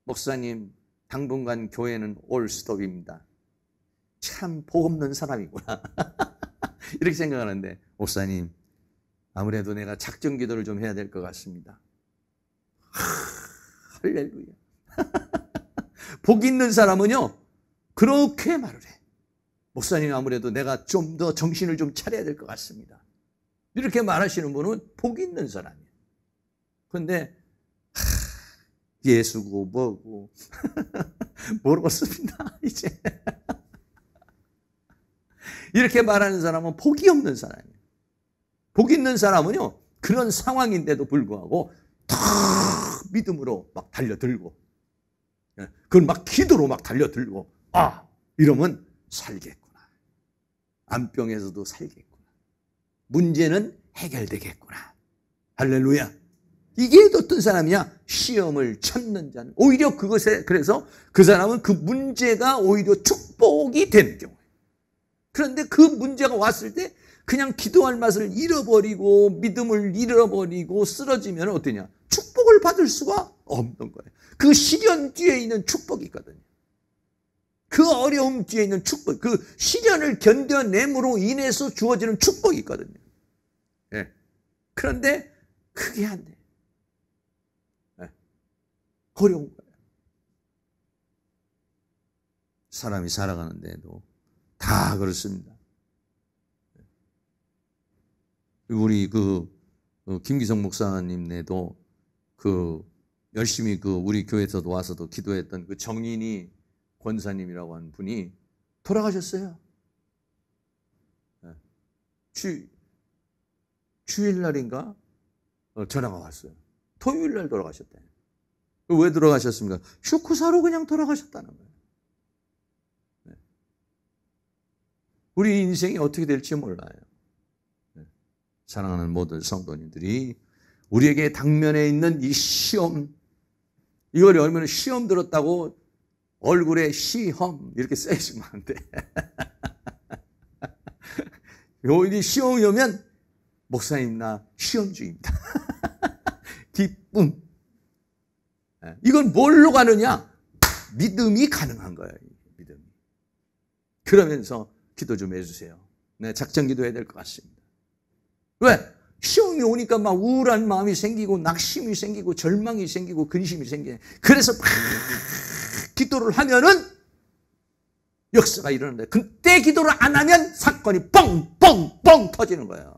목사님 당분간 교회는 올스톱입니다. 참 복 없는 사람이구나. 이렇게 생각하는데 목사님 아무래도 내가 작정 기도를 좀 해야 될 것 같습니다. 할렐루야. 복 있는 사람은요 그렇게 말을 해. 목사님 아무래도 내가 좀 더 정신을 좀 차려야 될 것 같습니다. 이렇게 말하시는 분은 복 있는 사람이에요. 그런데 예수고 뭐고 모르겠습니다. 이제 이렇게 말하는 사람은 복이 없는 사람이에요. 복 있는 사람은요 그런 상황인데도 불구하고 다 믿음으로 막 달려들고 그걸 막 기도로 막 달려들고 이러면 살겠구나. 암병에서도 살겠구나. 문제는 해결되겠구나. 할렐루야. 이게 어떤 사람이냐? 시험을 참는 자는 오히려 그것에 그래서 그 사람은 그 문제가 오히려 축복이 되는 경우예요. 그런데 그 문제가 왔을 때 그냥 기도할 맛을 잃어버리고 믿음을 잃어버리고 쓰러지면 어떠냐? 축복을 받을 수가 없는 거예요. 그 시련 뒤에 있는 축복이 있거든요. 그 어려움 뒤에 있는 축복, 그 시련을 견뎌냄으로 인해서 주어지는 축복이 있거든요. 그런데 그게 안 돼요. 어려운 거예요. 사람이 살아가는데도 다 그렇습니다. 우리 김기성 목사님네도 열심히 우리 교회에서도 와서도 기도했던 정인이 권사님이라고 하는 분이 돌아가셨어요. 주일날인가 전화가 왔어요. 토요일날 돌아가셨대. 왜 돌아가셨습니까? 쇼크사로 그냥 돌아가셨다는 거예요. 우리 인생이 어떻게 될지 몰라요. 사랑하는 모든 성도님들이 우리에게 당면에 있는 이 시험, 이걸 열면 시험 들었다고 얼굴에 시험 이렇게 써있으면 안 돼. 이 시험이 오면 목사님 나 시험 중입니다. 기쁨. 이건 뭘로 가느냐? 믿음이 가능한 거예요. 믿음이. 그러면서 기도 좀 해주세요. 네, 작전 기도해야 될 것 같습니다. 왜? 시험이 오니까 막 우울한 마음이 생기고 낙심이 생기고 절망이 생기고 근심이 생기네. 그래서 막 기도를 하면은 역사가 일어난다. 그때 기도를 안 하면 사건이 뻥뻥뻥 터지는 거예요.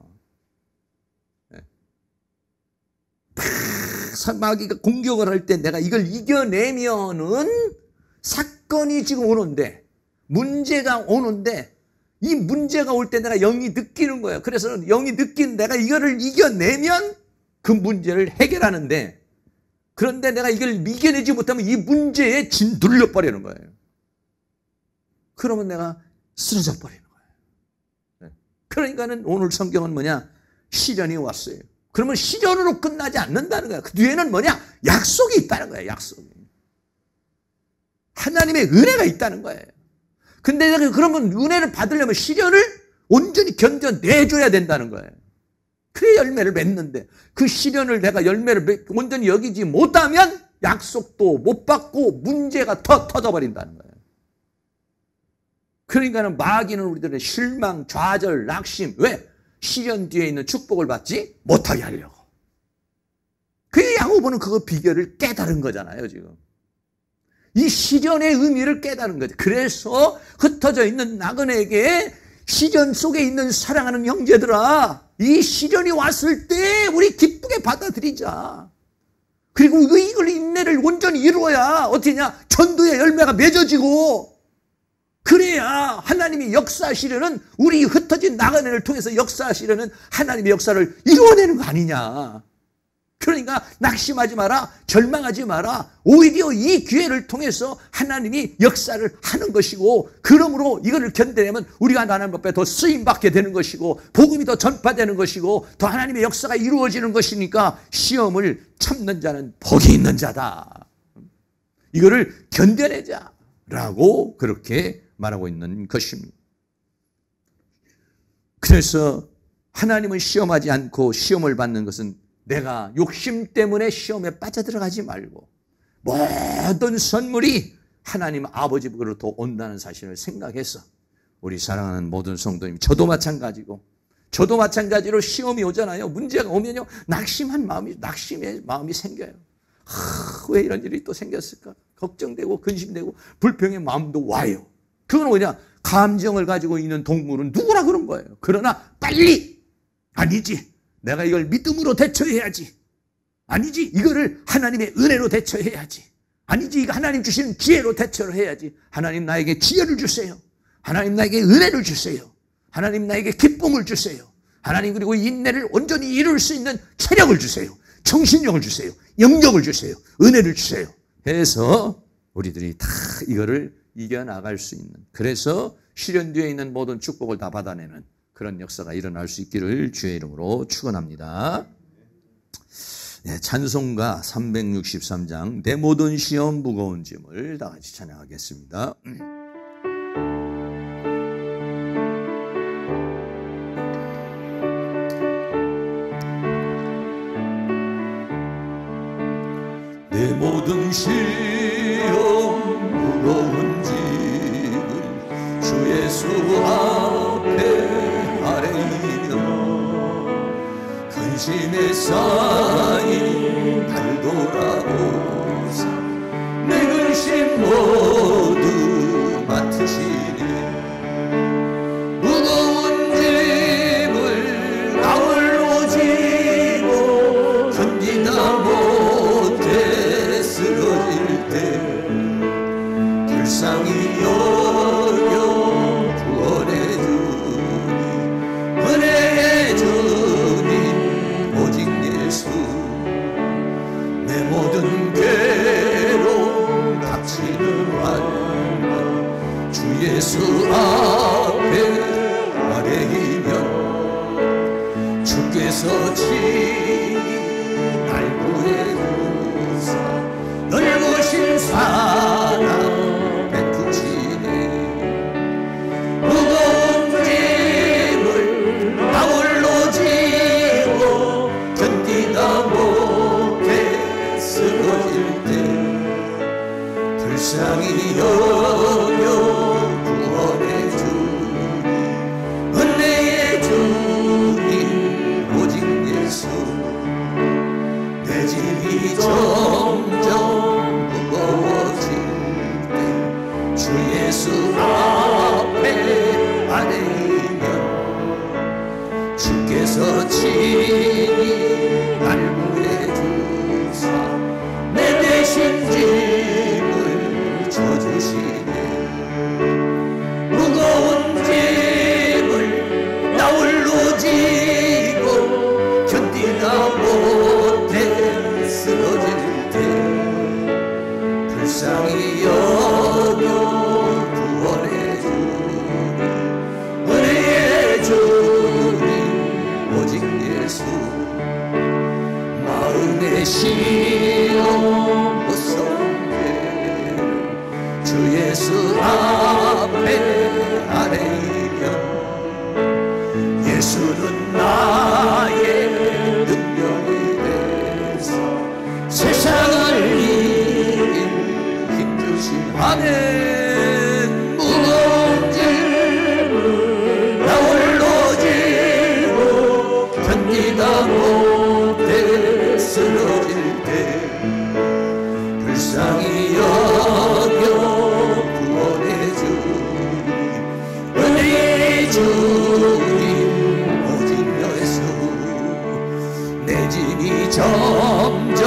마귀가 공격을 할 때 내가 이걸 이겨내면은 사건이 지금 오는데, 문제가 오는데, 이 문제가 올 때 내가 영이 느끼는 거예요. 그래서 영이 느낀 내가 이거를 이겨내면 그 문제를 해결하는데, 그런데 내가 이걸 이겨내지 못하면 이 문제에 짓눌려버리는 거예요. 그러면 내가 쓰러져 버리는 거예요. 그러니까는 오늘 성경은 뭐냐? 시련이 왔어요. 그러면 시련으로 끝나지 않는다는 거야. 그 뒤에는 뭐냐? 약속이 있다는 거야. 약속이. 하나님의 은혜가 있다는 거예요. 근데 내가 그러면 은혜를 받으려면 시련을 온전히 견뎌내줘야 된다는 거예요. 그래 열매를 맺는데 그 시련을 내가 열매를 온전히 여기지 못하면 약속도 못 받고 문제가 더 터져버린다는 거예요. 그러니까는 마귀는 우리들의 실망, 좌절, 낙심. 왜? 시련 뒤에 있는 축복을 받지 못하게 하려고. 그 야고보는 그 비결을 깨달은 거잖아요, 지금. 이 시련의 의미를 깨달은 거죠. 그래서 흩어져 있는 나그네에게 시련 속에 있는 사랑하는 형제들아, 이 시련이 왔을 때 우리 기쁘게 받아들이자. 그리고 이걸 인내를 온전히 이루어야 어떻게냐? 전도의 열매가 맺어지고, 그래야 하나님이 역사하시려는, 우리 흩어진 나그네를 통해서 역사하시려는 하나님의 역사를 이루어내는 거 아니냐. 그러니까 낙심하지 마라, 절망하지 마라. 오히려 이 기회를 통해서 하나님이 역사를 하는 것이고, 그러므로 이거를 견뎌내면 우리가 하나님 앞에 더 쓰임받게 되는 것이고, 복음이 더 전파되는 것이고, 더 하나님의 역사가 이루어지는 것이니까 시험을 참는 자는 복이 있는 자다. 이거를 견뎌내자라고 그렇게 말하고 있는 것입니다. 그래서 하나님은 시험하지 않고 시험을 받는 것은 내가 욕심 때문에 시험에 빠져들어가지 말고 모든 선물이 하나님 아버지로부터 온다는 사실을 생각해서 우리 사랑하는 모든 성도님, 저도 마찬가지로 시험이 오잖아요. 문제가 오면요, 낙심의 마음이 생겨요. 왜 이런 일이 또 생겼을까? 걱정되고 근심되고 불평의 마음도 와요. 그건 뭐냐? 감정을 가지고 있는 동물은 누구나 그런 거예요. 그러나 빨리, 아니지, 내가 이걸 믿음으로 대처해야지. 아니지, 이거를 하나님의 은혜로 대처해야지. 아니지, 이거 하나님 주시는 지혜로 대처를 해야지. 하나님 나에게 지혜를 주세요. 하나님 나에게 은혜를 주세요. 하나님 나에게 기쁨을 주세요. 하나님 그리고 인내를 온전히 이룰 수 있는 체력을 주세요. 정신력을 주세요. 영력을 주세요. 은혜를 주세요. 해서 우리들이 다 이거를 이겨나갈 수 있는, 그래서 시련 뒤에 있는 모든 축복을 다 받아내는 그런 역사가 일어날 수 있기를 주의 이름으로 축원합니다. 네, 찬송가 363장 내 모든 시험 무거운 짐을 다 같이 찬양하겠습니다. 내 모든 시험 무거운 짐을 주 예수 앞에 아뢰이며 근심에 쌓인 날 돌아보사 내 근심 모두 맡으시니 무거운 짐을 나홀로 지고 예수 앞에 아뢰이면 주께서 친히 날 구해주사 넓으신 사랑 베푸시네. 무거운 짐을 나 홀로 지고 견디다 못해 쓰러질 때 불쌍히 여겨 구원해 주니 은혜의 주님 오직 예수. 내 짐이 점점 무거워질 때 주 예수 앞에 아뢰이면 주께서 친히 날 구해주사 내 대신 짐을 져주시네. 무거운 짐을 나 홀로 지고 견디다 못해 쓰러질 때 불쌍히 여겨 구원해 주니 은혜의 주님 오직 예수. 마음의 시험 무서운 죄를 주 예수 앞에 아뢰이면 예수는 나의 능력이 되사 세상을 이긴 힘주신 아멘. 무거운 짐을 나 홀로 지고 견디다 못해 쓰러질 때 불쌍히 여겨 구원해 주니 은혜의 주님 오직 예수. 내 짐이 점점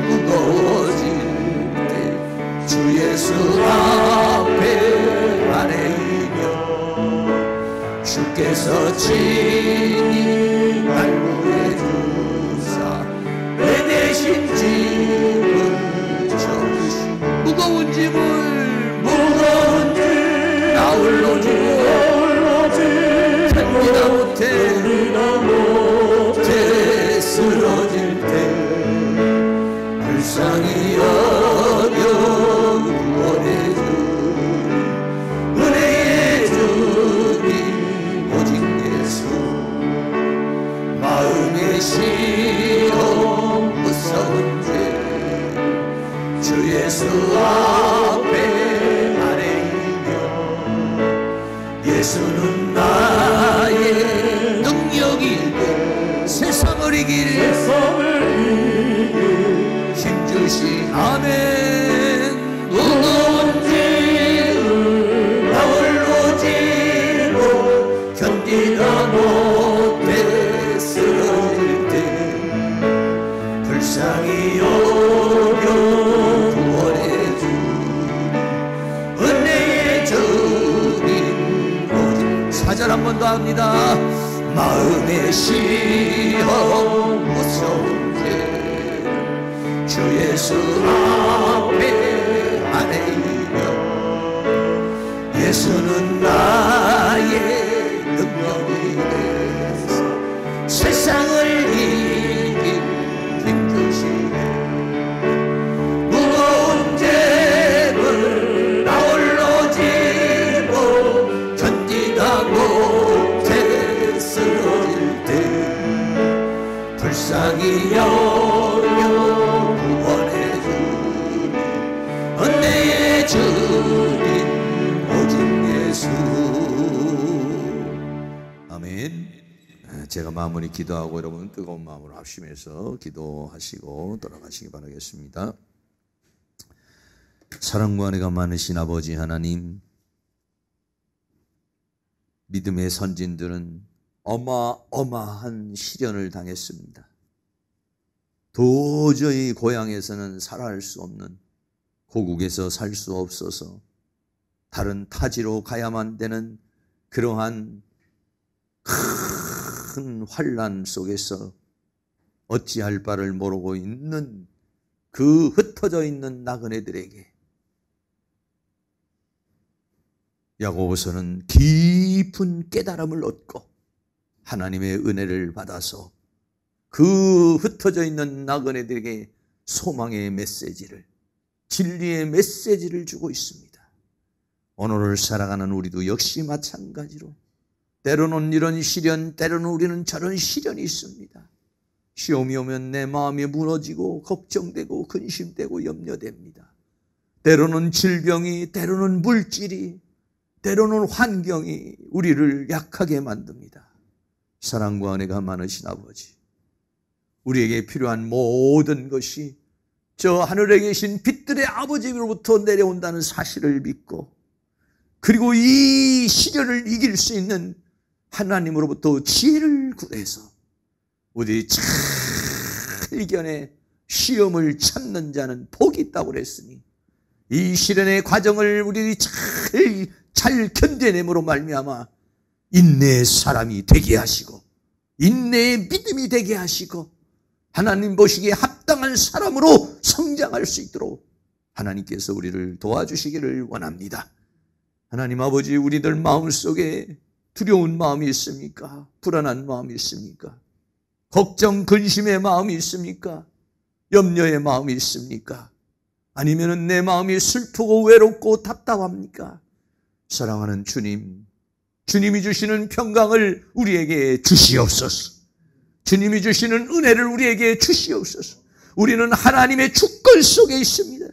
무거워질 때 주 예수 앞에 아뢰이면 주께서 친히 날 구해주사 내 대신 짐을 져주시. 무거운 짐을 나 홀로 지고 견디다 못해 쓰러질 때 불쌍히 여겨 구원해 주니 은혜의 주님 오직 예수. 마음의 시험 무서운 죄 주 예수 앞에 아뢰이면 예수는 나의 능력이 돼 세상을 이길 힘주시 아멘. 무거운 짐을 나 홀로 지고 견디다 못해 쓰러질 때 불쌍히 여겨 구원해 주니 은혜의 주님 오직. 4절 한 번 더 합니다. 마음의 시험 무서운 죄를 주 예수 앞에 아뢰이면 예수는 나의 능력이 되사 세상을 이긴 힘주시네. 무거운 짐을 나 홀로 지고 견디다 못해 쓰러질 때 불쌍히 여겨 구원해 주니 은혜의 주님 오직 예수. 아멘. 제가 마무리 기도하고 여러분 뜨거운 마음으로 합심해서 기도하시고 돌아가시기 바라겠습니다. 사랑과 은혜가 많으신 아버지 하나님, 믿음의 선진들은 어마어마한 시련을 당했습니다. 도저히 고향에서는 살아갈 수 없는, 고국에서 살 수 없어서 다른 타지로 가야만 되는 그러한 큰 환난 속에서 어찌할 바를 모르고 있는 그 흩어져 있는 나그네들에게 야고보서는 깊은 깨달음을 얻고 하나님의 은혜를 받아서 그 흩어져 있는 나그네들에게 소망의 메시지를, 진리의 메시지를 주고 있습니다. 오늘을 살아가는 우리도 역시 마찬가지로 때로는 이런 시련, 때로는 우리는 저런 시련이 있습니다. 시험이 오면 내 마음이 무너지고 걱정되고 근심되고 염려됩니다. 때로는 질병이, 때로는 물질이, 때로는 환경이 우리를 약하게 만듭니다. 사랑과 은혜가 많으신 아버지, 우리에게 필요한 모든 것이 저 하늘에 계신 빛들의 아버지로부터 내려온다는 사실을 믿고, 그리고 이 시련을 이길 수 있는 하나님으로부터 지혜를 구해서 우리 잘 이겨내 시험을 참는 자는 복이 있다고 그랬으니, 이 시련의 과정을 우리 잘 견뎌냄으로 말미암아 인내의 사람이 되게 하시고, 인내의 믿음이 되게 하시고, 하나님 보시기에 합당한 사람으로 성장할 수 있도록 하나님께서 우리를 도와주시기를 원합니다. 하나님 아버지, 우리들 마음속에 두려운 마음이 있습니까? 불안한 마음이 있습니까? 걱정, 근심의 마음이 있습니까? 염려의 마음이 있습니까? 아니면 내 마음이 슬프고 외롭고 답답합니까? 사랑하는 주님, 주님이 주시는 평강을 우리에게 주시옵소서. 주님이 주시는 은혜를 우리에게 주시옵소서. 우리는 하나님의 주권 속에 있습니다.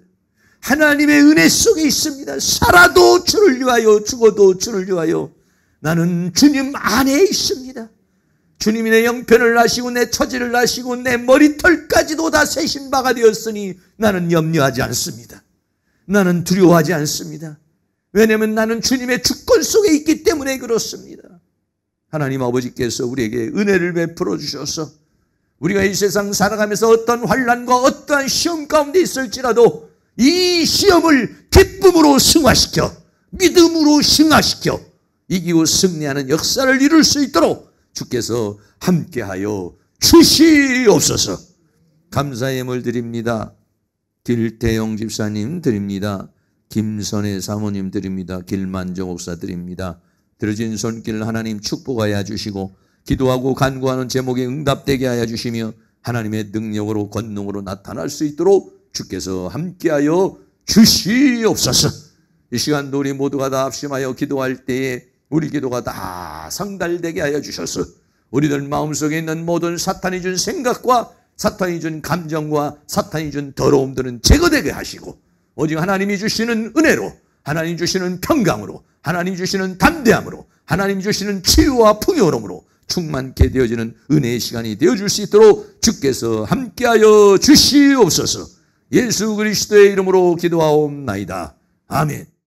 하나님의 은혜 속에 있습니다. 살아도 주를 위하여, 죽어도 주를 위하여 나는 주님 안에 있습니다. 주님이 내 형편을 아시고 내 처지를 아시고 내 머리털까지도 다 세신 바가 되었으니 나는 염려하지 않습니다. 나는 두려워하지 않습니다. 왜냐하면 나는 주님의 주권 속에 있기 때문에 그렇습니다. 하나님 아버지께서 우리에게 은혜를 베풀어 주셔서 우리가 이 세상 살아가면서 어떤 환난과 어떠한 시험 가운데 있을지라도 이 시험을 기쁨으로 승화시켜, 믿음으로 승화시켜 이기고 승리하는 역사를 이룰 수 있도록 주께서 함께하여 주시옵소서. 감사의 예물 드립니다. 길태영 집사님 드립니다. 김선혜 사모님 드립니다. 길만정 목사 드립니다. 들어진 손길 하나님 축복하여 주시고, 기도하고 간구하는 제목에 응답되게 하여 주시며 하나님의 능력으로 권능으로 나타날 수 있도록 주께서 함께하여 주시옵소서. 이 시간도 우리 모두가 다 합심하여 기도할 때에 우리 기도가 다 상달되게 하여 주셔서 우리들 마음속에 있는 모든 사탄이 준 생각과 사탄이 준 감정과 사탄이 준 더러움들은 제거되게 하시고, 오직 하나님이 주시는 은혜로, 하나님 주시는 평강으로, 하나님 주시는 담대함으로, 하나님 주시는 치유와 풍요로움으로 충만케 되어지는 은혜의 시간이 되어줄 수 있도록 주께서 함께하여 주시옵소서. 예수 그리스도의 이름으로 기도하옵나이다. 아멘.